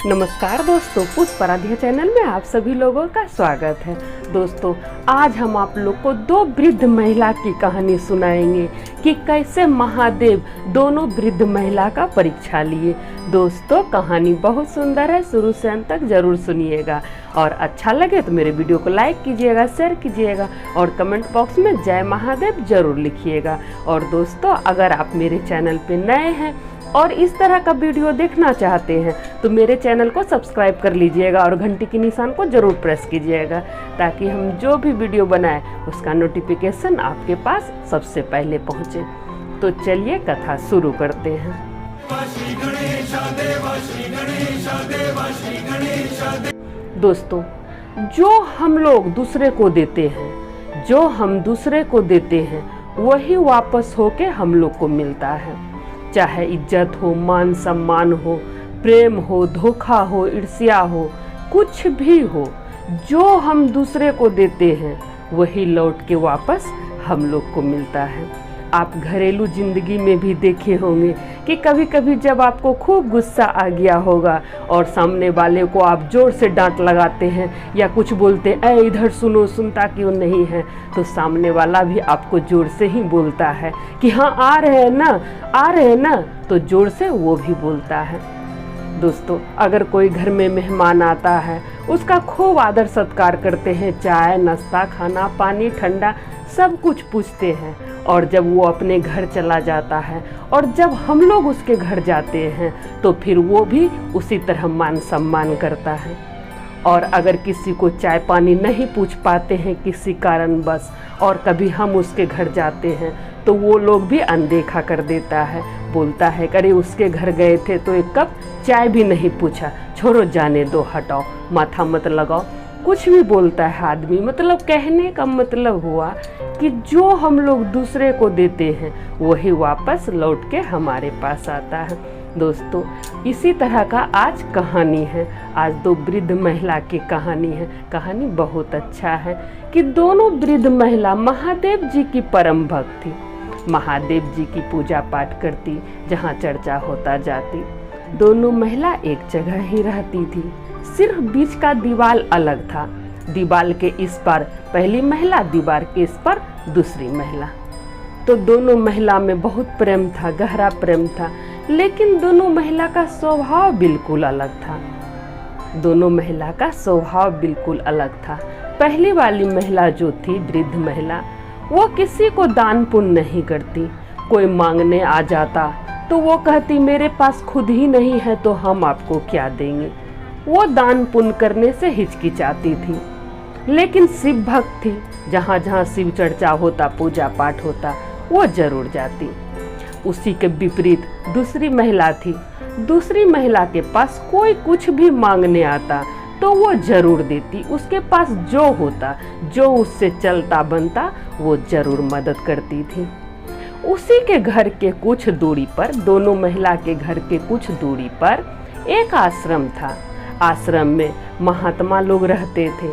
नमस्कार दोस्तों, पुष्प आराध्या चैनल में आप सभी लोगों का स्वागत है। दोस्तों, आज हम आप लोग को दो वृद्ध महिला की कहानी सुनाएंगे कि कैसे महादेव दोनों वृद्ध महिला का परीक्षा लिए। दोस्तों, कहानी बहुत सुंदर है, शुरू से अंत तक जरूर सुनिएगा और अच्छा लगे तो मेरे वीडियो को लाइक कीजिएगा, शेयर कीजिएगा और कमेंट बॉक्स में जय महादेव जरूर लिखिएगा। और दोस्तों, अगर आप मेरे चैनल पे नए हैं और इस तरह का वीडियो देखना चाहते हैं तो मेरे चैनल को सब्सक्राइब कर लीजिएगा और घंटी के निशान को जरूर प्रेस कीजिएगा ताकि हम जो भी वीडियो बनाएं उसका नोटिफिकेशन आपके पास सबसे पहले पहुंचे। तो चलिए कथा शुरू करते हैं। दोस्तों, जो हम लोग दूसरे को देते हैं, जो हम दूसरे को देते हैं वही वापस होके हम लोग को मिलता है। चाहे इज्जत हो, मान सम्मान हो, प्रेम हो, धोखा हो, ईर्ष्या हो, कुछ भी हो, जो हम दूसरे को देते हैं वही लौट के वापस हम लोग को मिलता है। आप घरेलू जिंदगी में भी देखे होंगे कि कभी कभी जब आपको खूब गुस्सा आ गया होगा और सामने वाले को आप जोर से डांट लगाते हैं या कुछ बोलते ऐ इधर सुनो, सुनता क्यों नहीं है, तो सामने वाला भी आपको जोर से ही बोलता है कि हाँ आ रहे हैं ना, आ रहे हैं ना, तो जोर से वो भी बोलता है। दोस्तों, अगर कोई घर में मेहमान आता है उसका खूब आदर सत्कार करते हैं, चाय नाश्ता, खाना पानी, ठंडा सब कुछ पूछते हैं। और जब वो अपने घर चला जाता है और जब हम लोग उसके घर जाते हैं तो फिर वो भी उसी तरह मान सम्मान करता है। और अगर किसी को चाय पानी नहीं पूछ पाते हैं किसी कारणवश और कभी हम उसके घर जाते हैं तो वो लोग भी अनदेखा कर देता है, बोलता है अरे उसके घर गए थे तो एक कप चाय भी नहीं पूछा, छोड़ो जाने दो, हटाओ, माथा मत लगाओ, कुछ भी बोलता है आदमी। मतलब कहने का मतलब हुआ कि जो हम लोग दूसरे को देते हैं वही वापस लौट के हमारे पास आता है। दोस्तों, इसी तरह का आज कहानी है। आज दो वृद्ध महिला की कहानी है। कहानी बहुत अच्छा है कि दोनों वृद्ध महिला महादेव जी की परम भक्त थी, महादेव जी की पूजा पाठ करती, जहाँ चर्चा होता जाती। दोनों महिला एक जगह ही रहती थी, सिर्फ बीच का दीवार अलग था। दीवार के इस पार पहली महिला, दीवार के इस पार दूसरी महिला। तो दोनों महिला में बहुत प्रेम था, गहरा प्रेम था, लेकिन दोनों महिला का स्वभाव बिल्कुल अलग था। दोनों महिला का स्वभाव बिल्कुल अलग था। पहली वाली महिला जो थी, वृद्ध महिला, वो किसी को दान पुण्य नहीं करती। कोई मांगने आ जाता तो वो कहती मेरे पास खुद ही नहीं है तो हम आपको क्या देंगे। वो दान पुण्य करने से हिचकिचाती थी, लेकिन शिव भक्त थी, जहाँ जहाँ शिव चर्चा होता, पूजा पाठ होता, वो जरूर जाती। उसी के विपरीत दूसरी महिला थी। दूसरी महिला के पास कोई कुछ भी मांगने आता तो वो जरूर देती। उसके पास जो होता, जो उससे चलता बनता, वो जरूर मदद करती थी। उसी के घर के कुछ दूरी पर, दोनों महिला के घर के कुछ दूरी पर एक आश्रम था। आश्रम में महात्मा लोग रहते थे।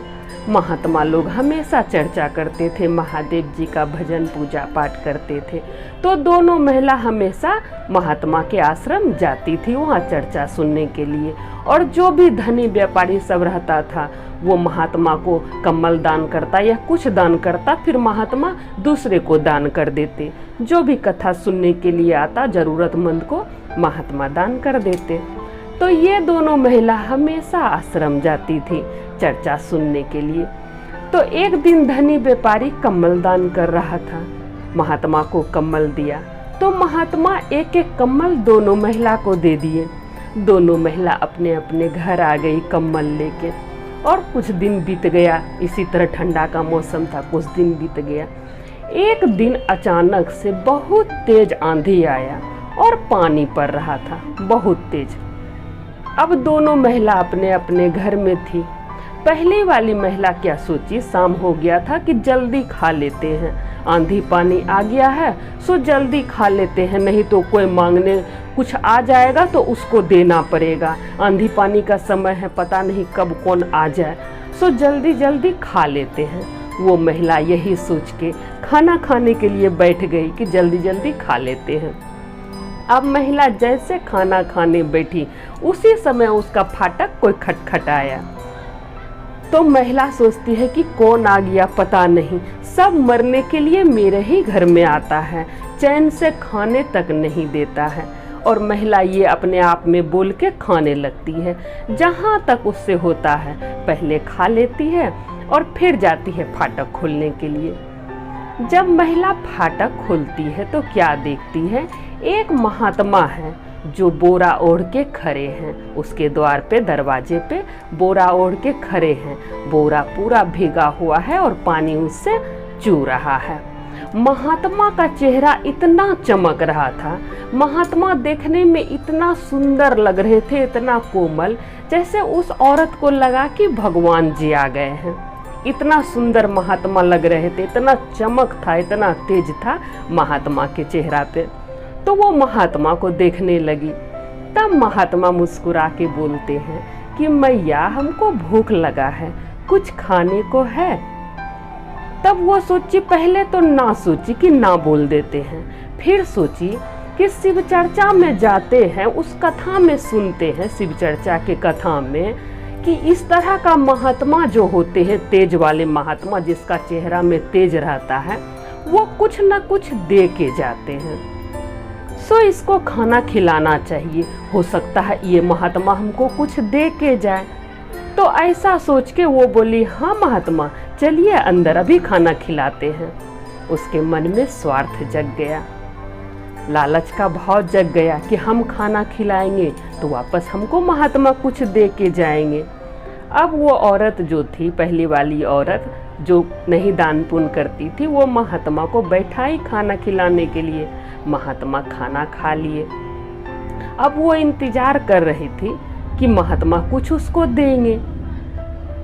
महात्मा लोग हमेशा चर्चा करते थे, महादेव जी का भजन पूजा पाठ करते थे। तो दोनों महिला हमेशा महात्मा के आश्रम जाती थी वहाँ चर्चा सुनने के लिए। और जो भी धनी व्यापारी सब रहता था वो महात्मा को कम्बल दान करता या कुछ दान करता, फिर महात्मा दूसरे को दान कर देते। जो भी कथा सुनने के लिए आता जरूरतमंद को महात्मा दान कर देते। तो ये दोनों महिला हमेशा आश्रम जाती थी चर्चा सुनने के लिए। तो एक दिन धनी व्यापारी कम्बल दान कर रहा था, महात्मा को कम्बल दिया तो महात्मा एक एक कम्बल दोनों महिला को दे दिए। दोनों महिला अपने अपने घर आ गई कम्बल लेके। और कुछ दिन बीत गया, इसी तरह ठंडा का मौसम था, कुछ दिन बीत गया। एक दिन अचानक से बहुत तेज आंधी आया और पानी पड़ रहा था, बहुत तेज। अब दोनों महिला अपने अपने घर में थी। पहले वाली महिला क्या सोची, शाम हो गया था कि जल्दी खा लेते हैं, आंधी पानी आ गया है सो जल्दी खा लेते हैं, नहीं तो कोई मांगने कुछ आ जाएगा तो उसको देना पड़ेगा। आंधी पानी का समय है, पता नहीं कब कौन आ जाए, सो जल्दी जल्दी खा लेते हैं। वो महिला यही सोच के खाना खाने के लिए बैठ गई कि जल्दी जल्दी खा लेते हैं। अब महिला जैसे खाना खाने बैठी, उसी समय उसका फाटक कोई खटखटाया। तो महिला सोचती है कि कौन आ गया पता नहीं, सब मरने के लिए मेरे ही घर में आता है, चैन से खाने तक नहीं देता है। और महिला ये अपने आप में बोल के खाने लगती है, जहाँ तक उससे होता है पहले खा लेती है और फिर जाती है फाटक खोलने के लिए। जब महिला फाटक खोलती है तो क्या देखती है, एक महात्मा है जो बोरा ओढ़ के खड़े हैं। उसके द्वार पे, दरवाजे पे बोरा ओढ़ के खड़े हैं। बोरा पूरा भीगा हुआ है और पानी उससे चू रहा है। महात्मा का चेहरा इतना चमक रहा था, महात्मा देखने में इतना सुंदर लग रहे थे, इतना कोमल, जैसे उस औरत को लगा कि भगवान जी आ गए हैं। इतना सुंदर महात्मा लग रहे थे, इतना चमक था, इतना तेज था महात्मा के चेहरा पे। तो वो महात्मा को देखने लगी। तब महात्मा मुस्कुरा के बोलते हैं कि मैया, हमको भूख लगा है, कुछ खाने को है। तब वो सोची, पहले तो ना सोची कि ना बोल देते हैं, फिर सोची कि शिव चर्चा में जाते हैं, उस कथा में सुनते हैं, शिव चर्चा के कथा में, कि इस तरह का महात्मा जो होते हैं, तेज वाले महात्मा जिसका चेहरा में तेज रहता है, वो कुछ न कुछ दे के जाते हैं। सो इसको खाना खिलाना चाहिए, हो सकता है ये महात्मा हमको कुछ दे के जाए। तो ऐसा सोच के वो बोली, हाँ महात्मा, चलिए अंदर, अभी खाना खिलाते हैं। उसके मन में स्वार्थ जग गया, लालच का भाव जग गया कि हम खाना खिलाएंगे तो वापस हमको महात्मा कुछ दे के जाएंगे। अब वो औरत जो थी, पहली वाली औरत जो नहीं दान पुण्य करती थी, वो महात्मा को बैठाई खाना खिलाने के लिए। महात्मा खाना खा लिए। अब वो इंतजार कर रही थी कि महात्मा कुछ उसको देंगे।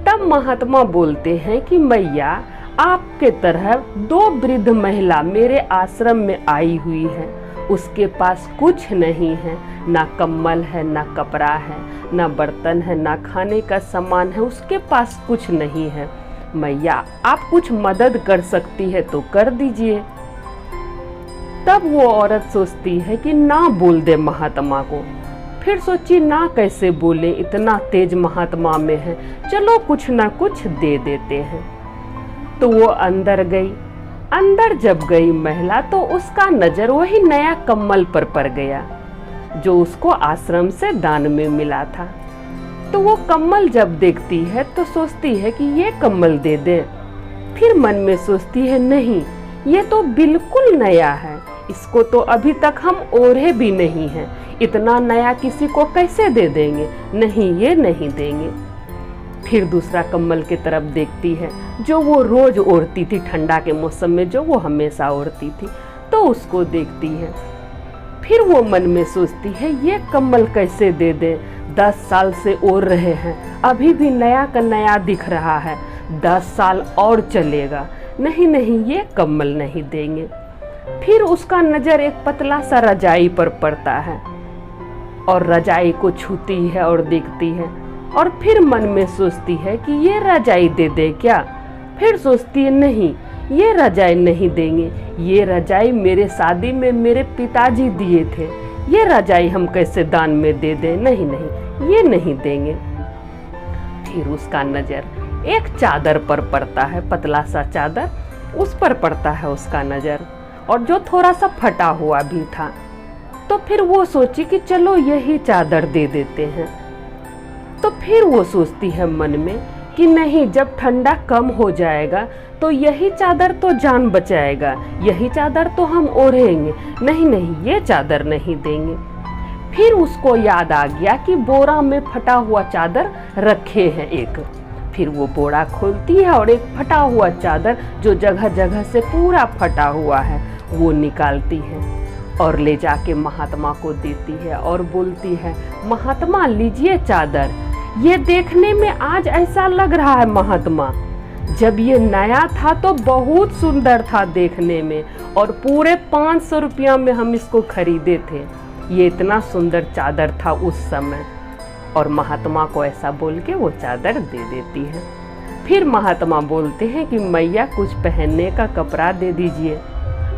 तब महात्मा बोलते हैं कि मैया, आपके तरह 2 वृद्ध महिला मेरे आश्रम में आई हुई है, उसके पास कुछ नहीं है, ना कम्बल है, ना कपड़ा है, ना बर्तन है, ना खाने का सामान है, उसके पास कुछ नहीं है। मैया, आप कुछ मदद कर सकती है तो कर दीजिए। तब वो औरत सोचती है कि ना बोल दे महात्मा को। फिर सोची, ना कैसे बोले, इतना तेज महात्मा में है, चलो कुछ ना कुछ दे देते हैं। तो वो अंदर गई। अंदर जब गई महिला, तो उसका नजर वही नया कम्बल पर पड़ गया जो उसको आश्रम से दान में मिला था। तो वो कम्बल जब देखती है तो सोचती है कि ये कम्बल दे दे। फिर मन में सोचती है, नहीं, ये तो बिल्कुल नया है, इसको तो अभी तक हम ओढ़े भी नहीं हैं, इतना नया किसी को कैसे दे देंगे, नहीं, ये नहीं देंगे। फिर दूसरा कम्बल की तरफ देखती है जो वो रोज ओढ़ती थी, ठंडा के मौसम में जो वो हमेशा ओढ़ती थी, तो उसको देखती है। फिर वो मन में सोचती है, ये कम्बल कैसे दे दे, 10 साल से ओढ़ रहे हैं, अभी भी नया का नया दिख रहा है, 10 साल और चलेगा, नहीं नहीं, ये कम्बल नहीं देंगे। फिर उसका नजर एक पतला सा रजाई पर पड़ता है और रजाई को छूती है और देखती है, और फिर मन में सोचती है कि ये रजाई दे दे क्या। फिर सोचती है, नहीं, ये रजाई नहीं देंगे, ये रजाई मेरे शादी में मेरे पिताजी दिए थे, ये रजाई हम कैसे दान में दे दें, नहीं नहीं, ये नहीं देंगे। फिर उसका नजर एक चादर पर पड़ता है, पतला सा चादर, उस पर पड़ता है उसका नजर, और जो थोड़ा सा फटा हुआ भी था। तो फिर वो सोची कि चलो यही चादर दे देते हैं। तो फिर वो सोचती है मन में कि नहीं, जब ठंडा कम हो जाएगा तो यही चादर तो जान बचाएगा, यही चादर तो हम ओढ़ेंगे, नहीं नहीं, ये चादर नहीं देंगे। फिर उसको याद आ गया कि बोरा में फटा हुआ चादर रखे हैं एक। फिर वो बोरा खोलती है और एक फटा हुआ चादर जो जगह जगह से पूरा फटा हुआ है वो निकालती है और ले जाके महात्मा को देती है और बोलती है, महात्मा लीजिए चादर, ये देखने में आज ऐसा लग रहा है महात्मा, जब ये नया था तो बहुत सुंदर था देखने में, और पूरे 500 रुपया में हम इसको खरीदे थे, ये इतना सुंदर चादर था उस समय। और महात्मा को ऐसा बोल के वो चादर दे देती है। फिर महात्मा बोलते हैं कि मैया, कुछ पहनने का कपड़ा दे दीजिए,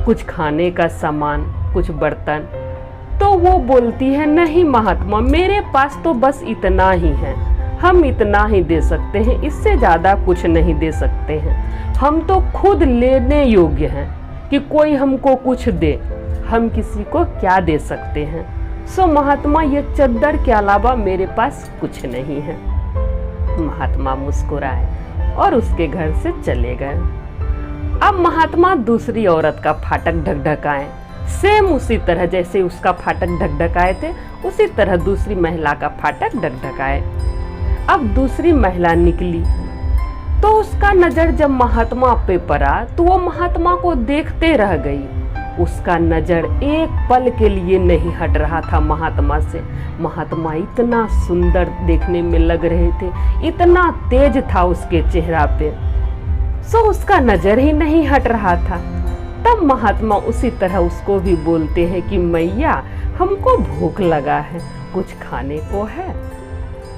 कुछ खाने का सामान, कुछ बर्तन। तो वो बोलती है, नहीं महात्मा, मेरे पास तो बस इतना ही है, हम इतना ही दे सकते हैं, इससे ज्यादा कुछ नहीं दे सकते हैं। हम तो खुद लेने योग्य हैं कि कोई हमको कुछ दे, हम किसी को क्या दे सकते हैं। सो महात्मा, ये चद्दर के अलावा मेरे पास कुछ नहीं है। महात्मा मुस्कुराए और उसके घर से चले गए। अब महात्मा दूसरी औरत का फाटक ढकढकाए, सेम उसी तरह जैसे उसका फाटक ढकढकाए थे, उसी तरह दूसरी महिला का फाटक ढकढकाए। अब दूसरी महिला निकली तो उसका नजर जब महात्मा पे पड़ा तो वो महात्मा को देखते रह गई। उसका नजर एक पल के लिए नहीं हट रहा था महात्मा से। महात्मा इतना सुंदर देखने में लग रहे थे, इतना तेज था उसके चेहरा पे, सो उसका नजर ही नहीं हट रहा था। तब महात्मा उसी तरह उसको भी बोलते हैं कि मैया, हमको भूख लगा है, कुछ खाने को है।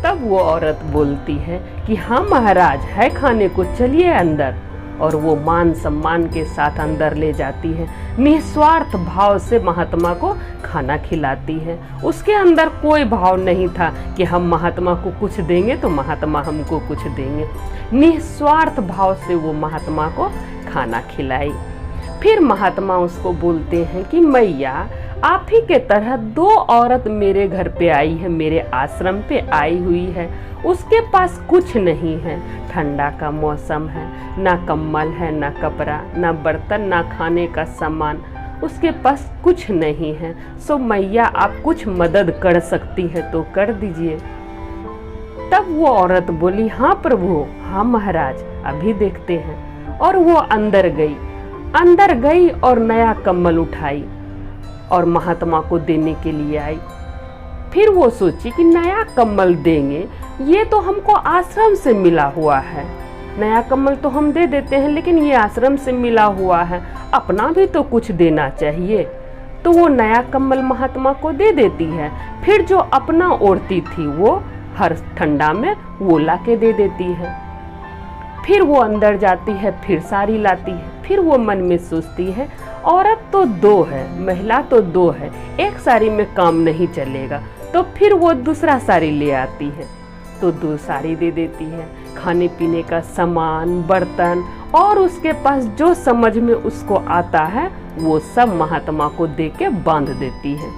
तब वो औरत बोलती है कि हाँ महाराज, है खाने को, चलिए अंदर। और वो मान सम्मान के साथ अंदर ले जाती है, निस्वार्थ भाव से महात्मा को खाना खिलाती है। उसके अंदर कोई भाव नहीं था कि हम महात्मा को कुछ देंगे तो महात्मा हमको कुछ देंगे। निस्वार्थ भाव से वो महात्मा को खाना खिलाई। फिर महात्मा उसको बोलते हैं कि मैया, आप ही के तरह दो औरत मेरे घर पे आई है, मेरे आश्रम पे आई हुई है, उसके पास कुछ नहीं है, ठंडा का मौसम है, ना कम्बल है, ना कपड़ा, ना बर्तन, ना खाने का सामान, उसके पास कुछ नहीं है। सो मैया, आप कुछ मदद कर सकती है तो कर दीजिए। तब वो औरत बोली, हाँ प्रभु, हाँ महाराज, अभी देखते हैं। और वो अंदर गई और नया कम्बल उठाई और महात्मा को देने के लिए आई। फिर वो सोची कि नया कम्बल देंगे, ये तो हमको आश्रम से मिला हुआ है, नया कम्बल तो हम दे देते हैं, लेकिन ये आश्रम से मिला हुआ है, अपना भी तो कुछ देना चाहिए। तो वो नया कम्बल महात्मा को दे देती है। फिर जो अपना ओढ़ती थी वो हर ठंडा में वो ला के दे देती है। फिर वो अंदर जाती है, फिर साड़ी लाती है। फिर वो मन में सोचती है, औरत तो दो है, महिला तो दो है, एक साड़ी में काम नहीं चलेगा। तो फिर वो दूसरा साड़ी ले आती है, तो दो साड़ी दे देती है, खाने पीने का सामान, बर्तन, और उसके पास जो समझ में उसको आता है वो सब महात्मा को दे के बांध देती है।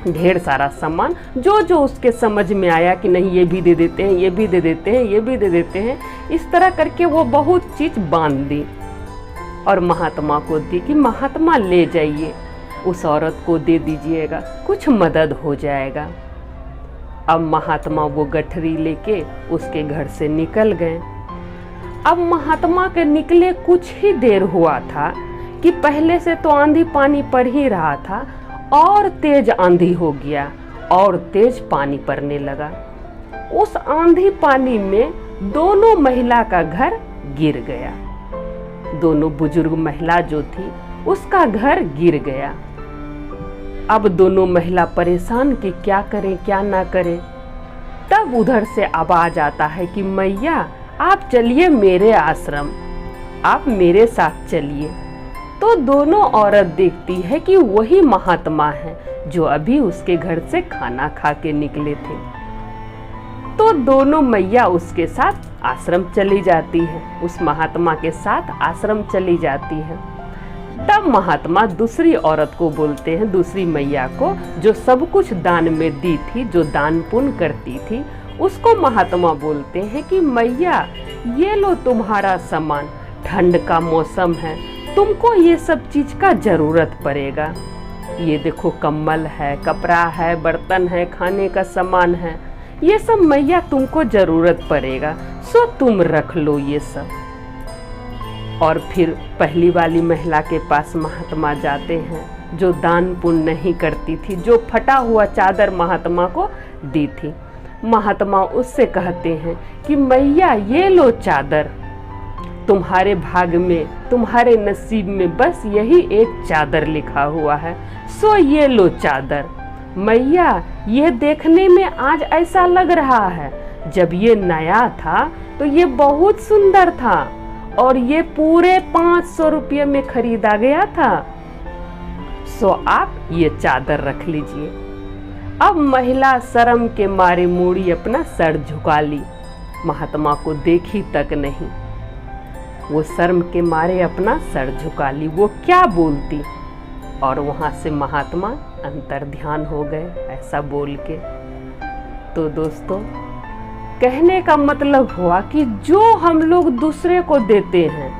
ढेर सारा सामान जो जो उसके समझ में आया कि नहीं ये भी दे देते हैं, ये भी दे देते हैं, ये भी दे देते हैं, इस तरह करके वो बहुत चीज बांध दी और महात्मा को दी कि महात्मा ले जाइए, उस औरत को दे दीजिएगा, कुछ मदद हो जाएगा। अब महात्मा वो गठरी लेके उसके घर से निकल गए। अब महात्मा के निकले कुछ ही देर हुआ था कि पहले से तो आंधी पानी पड़ ही रहा था और तेज आंधी हो गया और तेज पानी पड़ने लगा। उस आंधी पानी में दोनों महिला का घर गिर गया। दोनों बुजुर्ग महिला जो थी उसका घर गिर गया। अब दोनों महिला परेशान कि क्या करें क्या ना करें। तब उधर से आवाज आता है कि मैया, आप चलिए मेरे आश्रम, आप मेरे साथ चलिए। तो दोनों औरत देखती है कि वही महात्मा है जो अभी उसके घर से खाना खा के निकले थे। तो दोनों मैया उसके साथ आश्रम चली जाती है, उस महात्मा के साथ आश्रम चली जाती है। तब महात्मा दूसरी औरत को बोलते हैं, दूसरी मैया को जो सब कुछ दान में दी थी, जो दान पुण्य करती थी, उसको महात्मा बोलते हैं कि मैया, ये लो तुम्हारा सामान, ठंड का मौसम है, तुमको ये सब चीज का जरूरत पड़ेगा। ये देखो कम्बल है, कपड़ा है, बर्तन है, खाने का सामान है, ये सब मैया तुमको जरूरत पड़ेगा, सो तुम रख लो ये सब। और फिर पहली वाली महिला के पास महात्मा जाते हैं जो दान पुण्य नहीं करती थी, जो फटा हुआ चादर महात्मा को दी थी। महात्मा उससे कहते हैं कि मैया, ये लो चादर, तुम्हारे भाग में, तुम्हारे नसीब में बस यही एक चादर लिखा हुआ है, सो ये लो चादर। मैया, ये देखने में आज ऐसा लग रहा है, जब ये नया था तो ये बहुत सुंदर था और ये पूरे 500 रुपये में खरीदा गया था। सो आप ये चादर रख लीजिए। अब महिला शर्म के मारे मुड़ी अपना सर झुका ली, महात्मा को देखी तक नहीं। वो शर्म के मारे अपना सर झुका ली, वो क्या बोलती। और वहाँ से महात्मा अंतर ध्यान हो गए ऐसा बोल के। तो दोस्तों, कहने का मतलब हुआ कि जो हम लोग दूसरे को देते हैं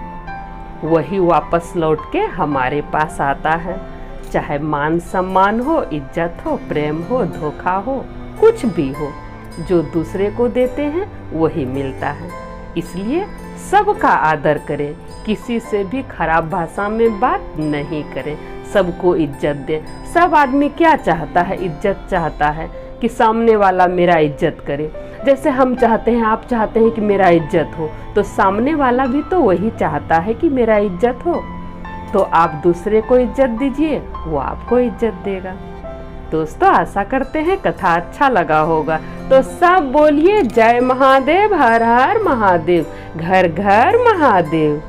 वही वापस लौट के हमारे पास आता है। चाहे मान सम्मान हो, इज्जत हो, प्रेम हो, धोखा हो, कुछ भी हो, जो दूसरे को देते हैं वही मिलता है। इसलिए सबका आदर करें, किसी से भी खराब भाषा में बात नहीं करें, सबको इज्जत दें। सब आदमी क्या चाहता है? इज्जत चाहता है कि सामने वाला मेरा इज्जत करे। जैसे हम चाहते हैं, आप चाहते हैं कि मेरा इज्जत हो, तो सामने वाला भी तो वही चाहता है कि मेरा इज्जत हो। तो आप दूसरे को इज्जत दीजिए, वो आपको इज्जत देगा। दोस्तों, आशा करते हैं कथा अच्छा लगा होगा। तो सब बोलिए जय महादेव, हर हर महादेव, घर घर महादेव।